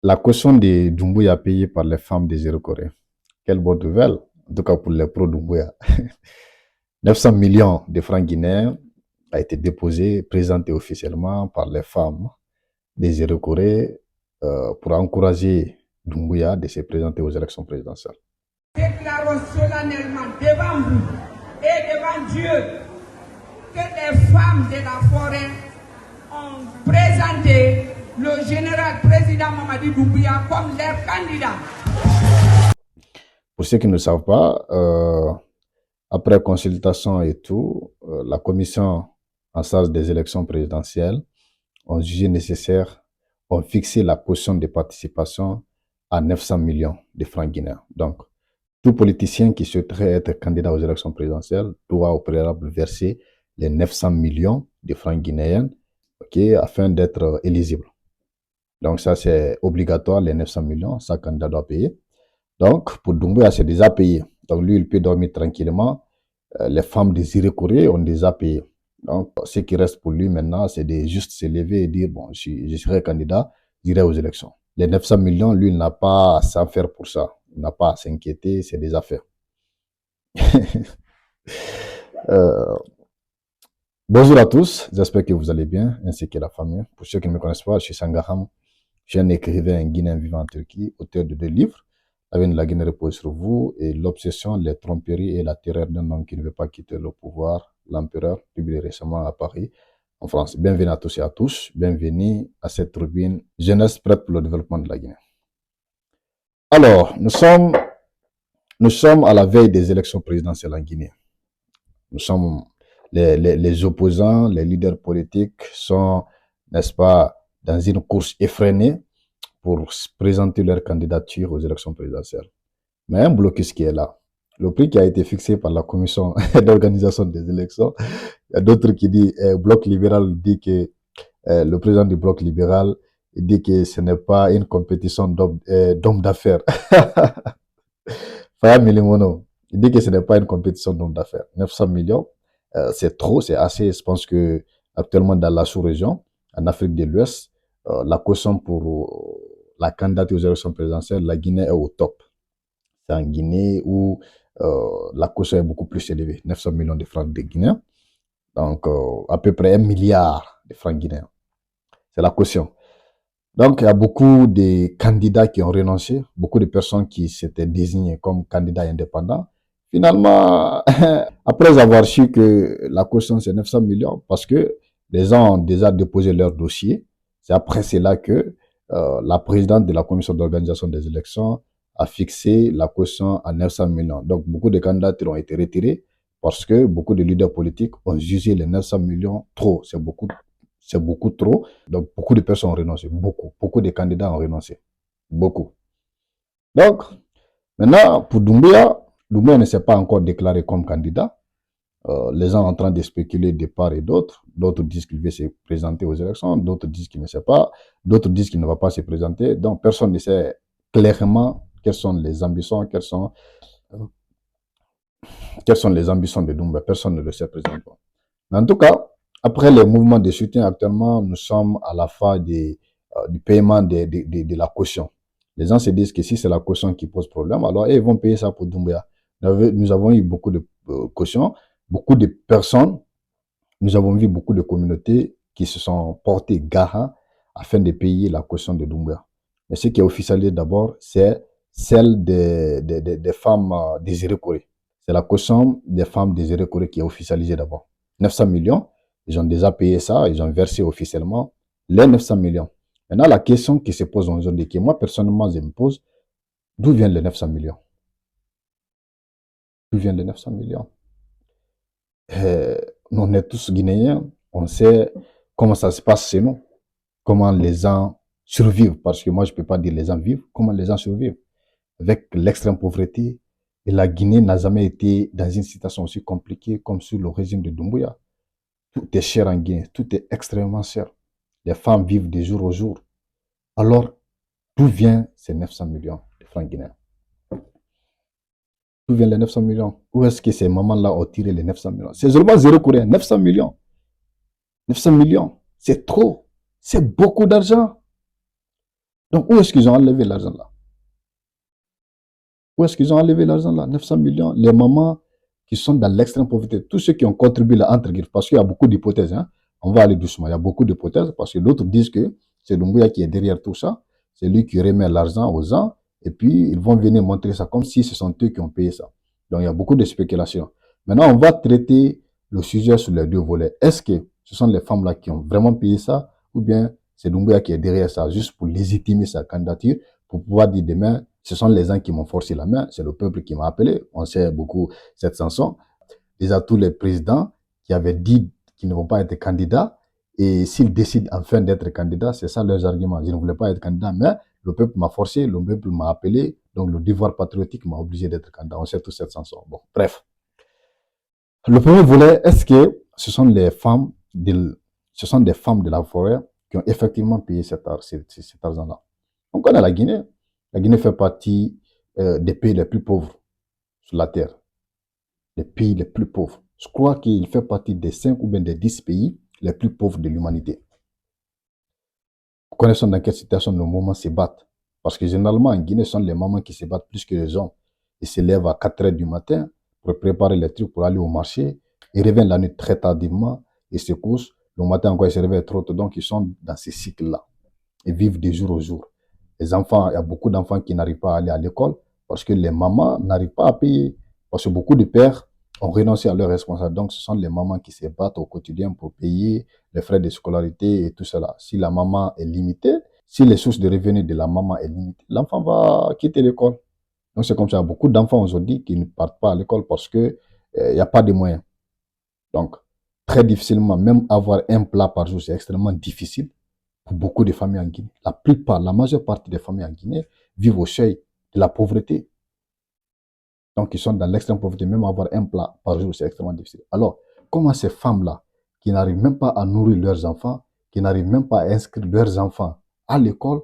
La caution de Doumbouya payée par les femmes des Corée. Quelle bonne nouvelle, en tout cas pour les pro-Doumbouya. 900 millions de francs guinéens a été déposé, présenté officiellement par les femmes des Corée pour encourager Doumbouya de se présenter aux élections présidentielles. Déclarons solennellement devant vous et devant Dieu que les femmes de la forêt ont présenté le général président Mamadi Doumbouya comme leur candidat. Pour ceux qui ne le savent pas, après consultation et tout, la commission en charge des élections présidentielles ont jugé nécessaire, ont fixé la caution de participation à 900 millions de francs guinéens. Donc, tout politicien qui souhaiterait être candidat aux élections présidentielles doit au préalable verser les 900 millions de francs guinéens, afin d'être éligible. Donc ça, c'est obligatoire, les 900 millions, chaque candidat doit payer. Donc, pour Doumbouya, c'est déjà payé. Donc lui, il peut dormir tranquillement. Les femmes des Corée ont déjà payé. Donc, ce qui reste pour lui maintenant, c'est de juste se lever et dire, bon, je serai candidat, j'irai aux élections. Les 900 millions, lui, il n'a pas à s'en faire pour ça. Il n'a pas à s'inquiéter, c'est des affaires. Bonjour à tous, j'espère que vous allez bien, ainsi que la famille. Pour ceux qui ne me connaissent pas, je suis Sangaham. Je suis un écrivain guinéen vivant en Turquie, auteur de 2 livres. La veine de la Guinée repose sur vous et l'obsession, les tromperies et la terreur d'un homme qui ne veut pas quitter le pouvoir, l'empereur, publié récemment à Paris, en France. Bienvenue à tous et à tous. Bienvenue à cette tribune Jeunesse prête pour le développement de la Guinée. Alors, nous sommes à la veille des élections présidentielles en Guinée. Nous sommes les opposants, les leaders politiques sont, n'est-ce pas, dans une course effrénée pour présenter leur candidature aux élections présidentielles. Mais un blocus qui est là. Le prix qui a été fixé par la commission d'organisation des élections, il y a d'autres qui disent, bloc libéral dit que, le président du bloc libéral dit que ce n'est pas une compétition d'hommes d'affaires. Faya Milimono, il dit que ce n'est pas une compétition d'hommes d'affaires. 900 millions, c'est trop, c'est assez. Je pense que actuellement dans la sous-région, en Afrique de l'Ouest, la caution pour la candidature aux élections présidentielles, la Guinée est au top. C'est en Guinée où la caution est beaucoup plus élevée, 900 millions de francs de Guinée, donc à peu près 1 milliard de francs guinéens. C'est la caution. Donc, il y a beaucoup de candidats qui ont renoncé, beaucoup de personnes qui s'étaient désignées comme candidats indépendants. Finalement, après avoir su que la caution c'est 900 millions, parce que les gens ont déjà déposé leur dossier, c'est après cela que la présidente de la commission d'organisation des élections a fixé la caution à 900 millions. Donc, beaucoup de candidatures ont été retirées parce que beaucoup de leaders politiques ont jugé les 900 millions trop. C'est beaucoup trop. Donc, beaucoup de personnes ont renoncé. Beaucoup de candidats ont renoncé. Beaucoup. Donc, maintenant, pour Doumbouya ne s'est pas encore déclaré comme candidat. Les gens sont en train de spéculer de part et d'autre. D'autres disent qu'il veut se présenter aux élections. D'autres disent qu'il ne sait pas. D'autres disent qu'il ne va pas se présenter. Donc, personne ne sait clairement quelles sont les ambitions, quelles sont les ambitions de Doumbouya. Personne ne le sait présentement. Mais en tout cas, après les mouvements de soutien actuellement, nous sommes à la fin du paiement de la caution. Les gens se disent que si c'est la caution qui pose problème, alors ils vont payer ça pour Doumbouya. Nous avons eu beaucoup de cautions, beaucoup de personnes, nous avons vu beaucoup de communautés qui se sont portées garant afin de payer la caution de Doumbouya. Mais ce qui est officialisé d'abord, c'est celle des femmes désirées Corée. C'est la caution des femmes désirées Corée qui est officialisée d'abord. 900 millions, ils ont déjà payé ça, ils ont versé officiellement les 900 millions. Maintenant, la question qui se pose aujourd'hui, que moi personnellement je me pose, d'où viennent les 900 millions? D'où viennent les 900 millions? Nous, on est tous Guinéens, on sait comment ça se passe chez nous, comment les gens survivent, parce que moi je ne peux pas dire les gens vivent, comment les gens survivent. Avec l'extrême pauvreté, et la Guinée n'a jamais été dans une situation aussi compliquée comme sous le régime de Doumbouya. Tout est cher en Guinée, tout est extrêmement cher. Les femmes vivent de jour au jour. Alors, d'où viennent ces 900 millions de francs guinéens? D'où viennent les 900 millions? Où est-ce que ces mamans-là ont tiré les 900 millions? C'est seulement 0 coréen, 900 millions. 900 millions, c'est trop. C'est beaucoup d'argent. Donc, où est-ce qu'ils ont enlevé l'argent là? Où est-ce qu'ils ont enlevé l'argent là? 900 millions. Les mamans qui sont dans l'extrême pauvreté, tous ceux qui ont contribué là, entre guillemets, parce qu'il y a beaucoup d'hypothèses, hein. On va aller doucement. Il y a beaucoup d'hypothèses parce que d'autres disent que c'est Doumbouya qui est derrière tout ça. C'est lui qui remet l'argent aux gens et puis ils vont venir montrer ça comme si ce sont eux qui ont payé ça. Donc il y a beaucoup de spéculations. Maintenant, on va traiter le sujet sur les deux volets. Est-ce que ce sont les femmes là qui ont vraiment payé ça ou bien c'est Doumbouya qui est derrière ça juste pour légitimer sa candidature, pour pouvoir dire demain, ce sont les gens qui m'ont forcé la main, c'est le peuple qui m'a appelé. On sait beaucoup cette chanson. Déjà, tous les présidents qui avaient dit qu'ils ne vont pas être candidats, et s'ils décident enfin d'être candidats, c'est ça leurs arguments. Je ne voulais pas être candidat, mais le peuple m'a forcé, le peuple m'a appelé, donc le devoir patriotique m'a obligé d'être candidat. On sait toute cette chanson. Bon, bref. Le premier volet, est-ce que ce sont des femmes de la forêt qui ont effectivement payé cet argent-là? On connaît la Guinée. La Guinée fait partie des pays les plus pauvres sur la terre. Les pays les plus pauvres. Je crois qu'il fait partie des 5 ou bien des 10 pays les plus pauvres de l'humanité. Nous connaissons dans quelle situation nos mamans se battent. Parce que généralement, en Guinée, ce sont les mamans qui se battent plus que les hommes. Ils se lèvent à 4 heures du matin pour préparer les trucs pour aller au marché. Ils reviennent la nuit très tardivement. Ils se couchent. Le matin encore, ils se réveillent trop tôt. Donc, ils sont dans ces cycles-là. Ils vivent de jour au jour. Les enfants, il y a beaucoup d'enfants qui n'arrivent pas à aller à l'école parce que les mamans n'arrivent pas à payer. Parce que beaucoup de pères ont renoncé à leurs responsabilités. Donc, ce sont les mamans qui se battent au quotidien pour payer les frais de scolarité et tout cela. Si la maman est limitée, si les sources de revenus de la maman est limitée, l'enfant va quitter l'école. Donc, c'est comme ça. Il y a beaucoup d'enfants aujourd'hui qui ne partent pas à l'école parce que il n'y a pas de moyens. Donc, très difficilement, même avoir un plat par jour, c'est extrêmement difficile pour beaucoup de familles en Guinée. La plupart, la majeure partie des familles en Guinée vivent au seuil de la pauvreté. Donc, ils sont dans l'extrême pauvreté. Même avoir un plat par jour, c'est extrêmement difficile. Alors, comment ces femmes-là, qui n'arrivent même pas à nourrir leurs enfants, qui n'arrivent même pas à inscrire leurs enfants à l'école,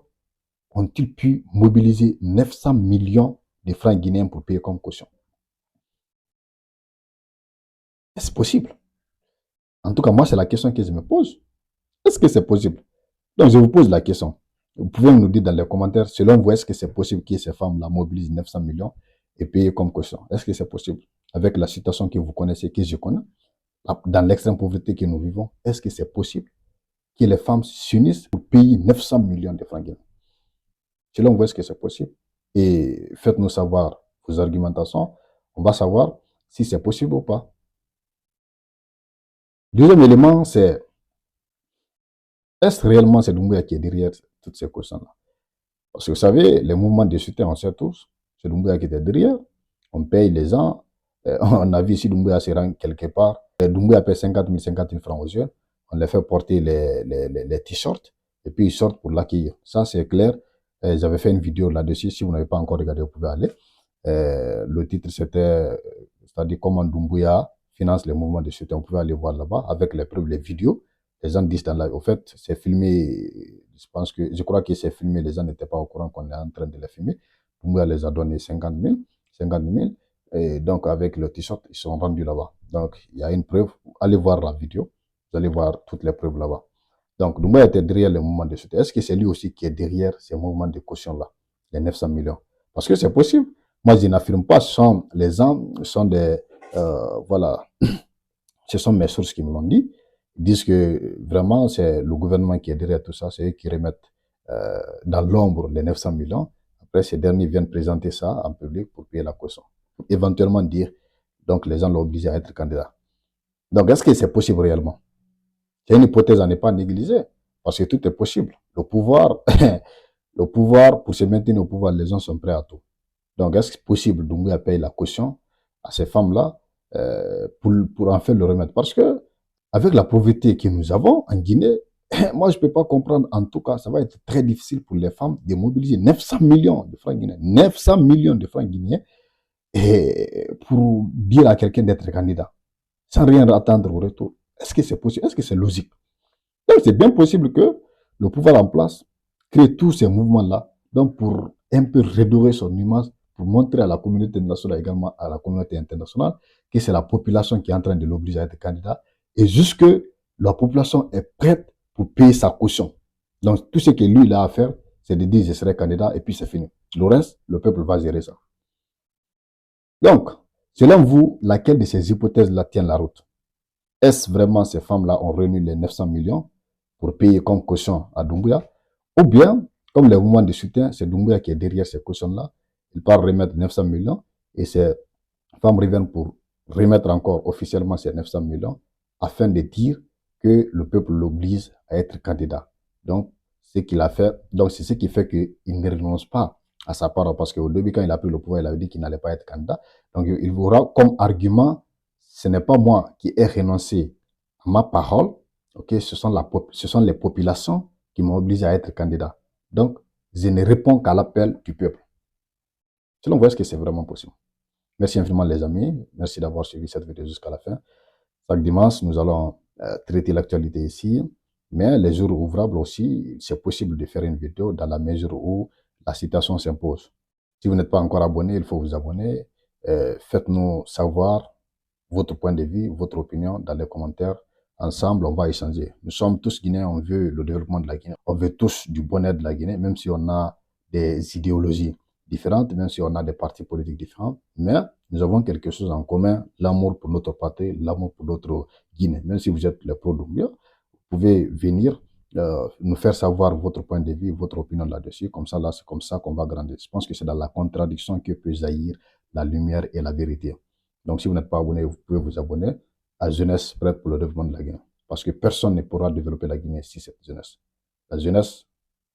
ont-ils pu mobiliser 900 millions de francs guinéens pour payer comme caution? Est-ce possible? En tout cas, moi, c'est la question que je me pose. Est-ce que c'est possible? Donc, je vous pose la question. Vous pouvez nous dire dans les commentaires, selon vous, est-ce que c'est possible que ces femmes-là mobilisent 900 millions et payent comme caution? Est-ce que c'est possible? Avec la situation que vous connaissez, que je connais, dans l'extrême pauvreté que nous vivons, est-ce que c'est possible que les femmes s'unissent pour payer 900 millions de francs guinéens? Selon vous, est-ce que c'est possible? Et faites-nous savoir vos argumentations. On va savoir si c'est possible ou pas. Deuxième élément, c'est est-ce réellement c'est Doumbouya qui est derrière toutes ces questions-là? Parce que vous savez, les mouvements de soutien, on sait tous, c'est Doumbouya qui était derrière. On paye les gens. On a vu ici Doumbouya se rend quelque part. Doumbouya paye 50 000 francs aux yeux. On les fait porter les t-shirts et puis ils sortent pour l'accueillir. Ça, c'est clair. J'avais fait une vidéo là-dessus. Si vous n'avez pas encore regardé, vous pouvez aller. Le titre, c'était, c'est-à-dire comment Doumbouya finance les mouvements de soutien. Vous pouvez aller voir là-bas avec les preuves, les vidéos. Les gens disent dans la... Au fait, c'est filmé. Je crois que c'est filmé. Les gens n'étaient pas au courant qu'on est en train de les filmer. Doumbouya les a donné 50 000. Et donc, avec le t-shirt, ils sont rendus là-bas. Donc, il y a une preuve. Allez voir la vidéo. Vous allez voir toutes les preuves là-bas. Donc, Doumbouya était derrière les mouvements de soutien. Est-ce que c'est lui aussi qui est derrière ces mouvements de caution-là, les 900 millions? Parce que c'est possible. Moi, je n'affirme pas. Les gens sont des... voilà. Ce sont mes sources qui me l'ont dit. Ils disent que vraiment, c'est le gouvernement qui est derrière tout ça. C'est eux qui remettent dans l'ombre les 900 millions. Après, ces derniers viennent présenter ça en public pour payer la caution. Éventuellement dire, donc les gens l'ont obligé à être candidat. Donc, est-ce que c'est possible réellement? C'est une hypothèse à ne pas négliger, parce que tout est possible. Le pouvoir, pour se maintenir au pouvoir, les gens sont prêts à tout. Donc, est-ce que c'est possible Doumbouya paye la caution à ces femmes-là pour en faire le remède? Parce que, avec la pauvreté que nous avons en Guinée, moi, je ne peux pas comprendre. En tout cas, ça va être très difficile pour les femmes de mobiliser 900 millions de francs guinéens. 900 millions de francs guinéens et pour dire à quelqu'un d'être candidat, sans rien attendre au retour. Est-ce que c'est possible? Est-ce que c'est logique? Donc, c'est bien possible que le pouvoir en place crée tous ces mouvements-là, donc pour un peu redorer son image, pour montrer à la communauté nationale, également à la communauté internationale, que c'est la population qui est en train de l'obliger à être candidat, et jusque la population est prête pour payer sa caution. Donc, tout ce que lui, il a à faire, C'est de dire je serai candidat et puis c'est fini. Le reste, le peuple va gérer ça. Donc, selon vous, laquelle de ces hypothèses-là tient la route? Est-ce vraiment ces femmes-là ont réuni les 900 millions pour payer comme caution à Doumbouya? Ou bien, comme le mouvement de soutien, c'est Doumbouya qui est derrière ces cautions-là. Il part remettre 900 millions et ces femmes reviennent pour remettre encore officiellement ces 900 millions afin de dire que le peuple l'oblige à être candidat. Donc, ce qu'il a fait, donc c'est ce qui fait qu'il ne renonce pas à sa parole parce qu'au début, quand il a pris le pouvoir, il avait dit qu'il n'allait pas être candidat. Donc, il aura comme argument, ce n'est pas moi qui ai renoncé à ma parole, ok, ce sont les populations qui m'ont obligé à être candidat. Donc, je ne réponds qu'à l'appel du peuple. Selon vous, est-ce que c'est vraiment possible? Merci infiniment les amis, merci d'avoir suivi cette vidéo jusqu'à la fin. Chaque dimanche, nous allons traiter l'actualité ici, mais les jours ouvrables aussi, c'est possible de faire une vidéo dans la mesure où la situation s'impose. Si vous n'êtes pas encore abonné, il faut vous abonner. Faites-nous savoir votre point de vue, votre opinion dans les commentaires. Ensemble, on va échanger. Nous sommes tous Guinéens, on veut le développement de la Guinée. On veut tous du bonheur de la Guinée, même si on a des idéologies différentes, même si on a des partis politiques différents. Mais nous avons quelque chose en commun, l'amour pour notre patrie, l'amour pour notre Guinée. Même si vous êtes le pro-Doumbouya, vous pouvez venir nous faire savoir votre point de vue, votre opinion là-dessus. Comme ça, là, c'est comme ça qu'on va grandir. Je pense que c'est dans la contradiction que peut jaillir la lumière et la vérité. Donc, si vous n'êtes pas abonné, vous pouvez vous abonner à Jeunesse prête pour le développement de la Guinée. Parce que personne ne pourra développer la Guinée si cette jeunesse. La jeunesse,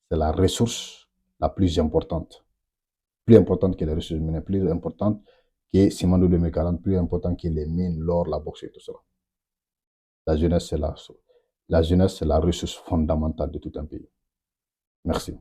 c'est la ressource la plus importante. Plus importante que les ressources humaines, plus importante que Simandou 2040, plus importante que les mines, l'or, la boxe et tout ça. La jeunesse, c'est la ressource fondamentale de tout un pays. Merci.